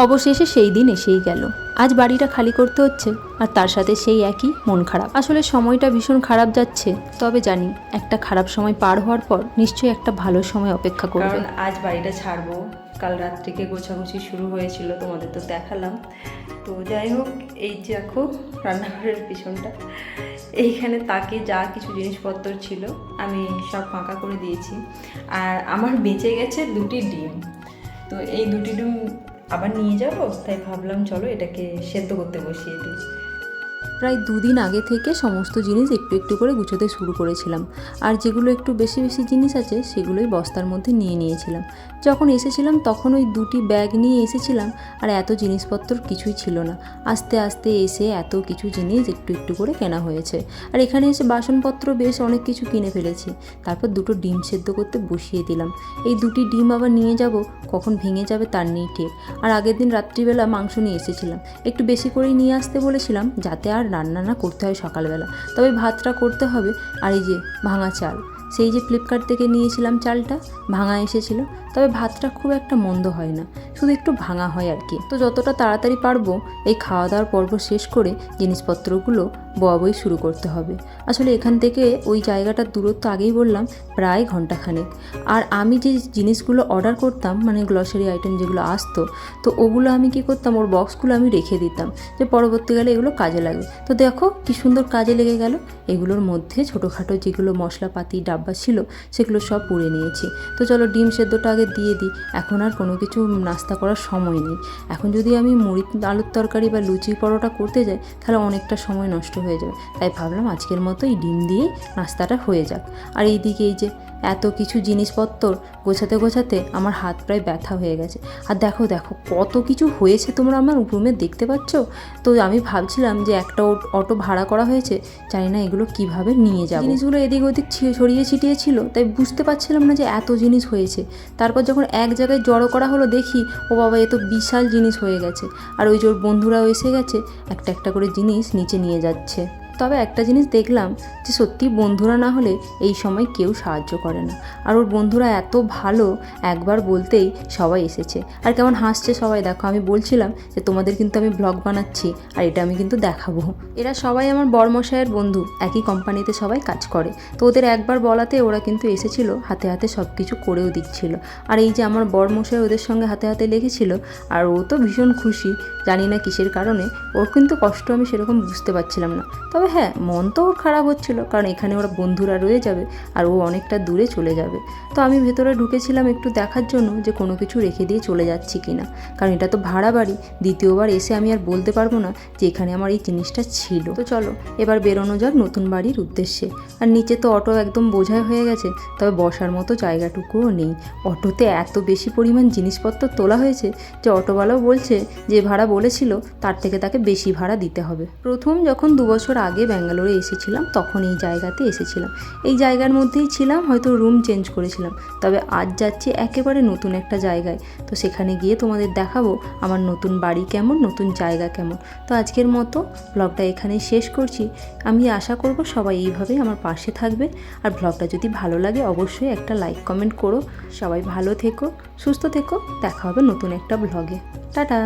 অবশেষে সেই দিন এসেই গেল। আজ বাড়িটা খালি করতে হচ্ছে, আর তার সাথে সেই একই মন খারাপ। আসলে সময়টা ভীষণ খারাপ যাচ্ছে, তবে জানি একটা খারাপ সময় পার হওয়ার পর নিশ্চয়ই একটা ভালো সময় অপেক্ষা করবে। কারণ আজ বাড়িটা ছাড়বো, কাল রাত থেকে গোছাগুছি শুরু হয়েছিল, তোমাদের তো দেখালাম। তো যাই হোক, এই যে দেখো রান্নাঘরের পিছনটা, এইখানে তাকে যা কিছু জিনিসপত্র ছিল আমি সব ফাঁকা করে দিয়েছি। আর আমার বেঁচে গেছে 2টি ডিম, তো এই 2টি ডিম আবার নিয়ে যাব, তাই ভাবলাম চলো এটাকে সেদ্ধ করতে বসিয়ে দিই। প্রায় 2 দিন আগে থেকে সমস্ত জিনিস একটু একটু করে গুছোতে শুরু করেছিলাম, আর যেগুলো একটু বেশি বেশি জিনিস আছে সেগুলোই বস্তার মধ্যে নিয়ে নিয়েছিলাম। যখন এসেছিলাম তখন ওই 2টি ব্যাগ নিয়ে এসেছিলাম, আর এত জিনিসপত্র কিছুই ছিল না। আস্তে আস্তে এসে এত কিছু জিনিস একটু একটু করে কেনা হয়েছে। আর এখানে এসে বাসনপত্র বেশ অনেক কিছু কিনে ফেলেছি। তারপর 2টো ডিম সেদ্ধ করতে বসিয়ে দিলাম। এই 2টি ডিম আবার নিয়ে যাব, কখন ভেঙে যাবে তার নেই ঠিক। আর আগের দিন রাত্রিবেলা মাংস নিয়ে এসেছিলাম, একটু বেশি করেই নিয়ে আসতে বলেছিলাম যাতে আর রান্না না করতে হয় সকালবেলা, তবে ভাতটা করতে হবে। আর এই যে ভাঙা চাল, সেই যে ফ্লিপকার্ট থেকে নিয়েছিলাম চালটা, ভাঙা এসেছিলো, তবে ভাতটা খুব একটা মন্দ হয় না, শুধু একটু ভাঙা হয় আর কি। তো যতটা তাড়াতাড়ি পারবো এই খাওয়া দাওয়ার পর্ব শেষ করে জিনিসপত্রগুলো বই শুরু করতে হবে। আসলে এখান থেকে ওই জায়গাটার দূরত্ব আগেই বললাম প্রায় ঘন্টাখানেক। আর আমি যে জিনিসগুলো অর্ডার করতাম, মানে গ্লসারি আইটেম যেগুলো আসতো, তো ওগুলো আমি কি করতাম, ওর বক্সগুলো আমি রেখে দিতাম যে পরবর্তীকালে এগুলো কাজে লাগবে। তো দেখো কি সুন্দর কাজে লেগে গেল। এগুলোর মধ্যে ছোটোখাটো যেগুলো মশলাপাতি ডাব্বা ছিল সেগুলো সব পুড়ে নিয়েছি। তো চলো ডিম সেদ্ধটা আগে দিয়ে দিই, এখন আর কোনো কিছু নাস্তা করার সময় নেই। এখন যদি আমি মুড়ি আলুর তরকারি বা লুচি পরোটা করতে যাই তাহলে অনেকটা সময় নষ্ট হয়ে যাবে, তাই ভাবলাম আজকের মতো এই ডিম দিয়েই নাস্তাটা হয়ে যাক। আর এইদিকে এই যে এত কিছু জিনিসপত্র গোছাতে গোছাতে আমার হাত প্রায় ব্যথা হয়ে গেছে। আর দেখো দেখো কত কিছু হয়েছে, তোমরা আমার রুমে দেখতে পাচ্ছ। তো আমি ভাবছিলাম যে একটা অটো ভাড়া করা হয়েছে, জানি না এগুলো কিভাবে নিয়ে যাব। জিনিসগুলো এদিক ওদিক ছড়িয়ে ছিটিয়ে ছিল, তাই বুঝতে পারছিলাম না যে এত জিনিস হয়েছে। তারপর যখন এক জায়গায় জড়ো করা হলো দেখি ও বাবা, এ তো বিশাল জিনিস হয়ে গেছে। আর ওই যে ওর বন্ধুরাও এসে গেছে, একটা একটা করে জিনিস নিচে নিয়ে যাচ্ছে। তবে একটা জিনিস দেখলাম যে সত্যি বন্ধুরা না হলে এই সময় কেউ সাহায্য করে না। আর ওর বন্ধুরা এত ভালো, একবার বলতেই সবাই এসেছে। আর কেমন হাসছে সবাই দেখো। আমি বলছিলাম যে তোমাদের কিন্তু আমি ব্লগ বানাচ্ছি আর এটা আমি কিন্তু দেখাবো। এরা সবাই আমার বরমশাইয়ের বন্ধু, একই কোম্পানিতে সবাই কাজ করে। তো ওদের একবার বলাতে ওরা কিন্তু এসেছিল, হাতে হাতে সব কিছু করেও দিচ্ছিল। আর এই যে আমার বরমশাই ওদের সঙ্গে হাতে হাতে লেগেছিল, আর ও তো ভীষণ খুশি, জানি না কিসের কারণে। ওর কিন্তু কষ্ট আমি সেরকম বুঝতে পারছিলাম না, তবে হ্যাঁ মন তো ওর খারাপ হচ্ছিল, কারণ এখানে ওরা বন্ধুরা রয়ে যাবে আর ও অনেকটা দূরে চলে যাবে। তো আমি ভেতরে ঢুকেছিলাম একটু দেখার জন্য যে কোনো কিছু রেখে দিয়ে চলে যাচ্ছি কি না, কারণ এটা তো ভাড়া বাড়ি। দ্বিতীয়বার এসে আমি আর বলতে পারবো না যে এখানে আমার এই জিনিসটা ছিল। তো চলো এবার বেরোনো যাক নতুন বাড়ির উদ্দেশ্যে। আর নিচে তো অটো একদম বোঝাই হয়ে গেছে, তবে বসার মতো জায়গাটুকুও নেই। অটোতে এত বেশি পরিমাণ জিনিসপত্র তোলা হয়েছে যে অটোওয়ালাও বলছে যে ভাড়া বলেছিল তার থেকে তাকে বেশি ভাড়া দিতে হবে। প্রথম যখন 2 বছর আগে ব্যাঙ্গালোরে এসেছিলাম তখন এই জায়গাতে এসেছিলাম, এই জায়গার মধ্যেই ছিলাম, হয়তো রুম চেঞ্জ করেছিলাম। তবে আজ যাচ্ছি একেবারে নতুন একটা জায়গায়, তো সেখানে গিয়ে তোমাদের দেখাবো আমার নতুন বাড়ি কেমন, নতুন জায়গা কেমন। তো আজকের মতো ব্লগটা এখানেই শেষ করছি। আমি আশা করব সবাই এইভাবেই আমার পাশে থাকবে। আর ব্লগটা যদি ভালো লাগে অবশ্যই একটা লাইক কমেন্ট করো। সবাই ভালো থেকো, সুস্থ থেকো, দেখা হবে নতুন একটা ব্লগে। টাটা।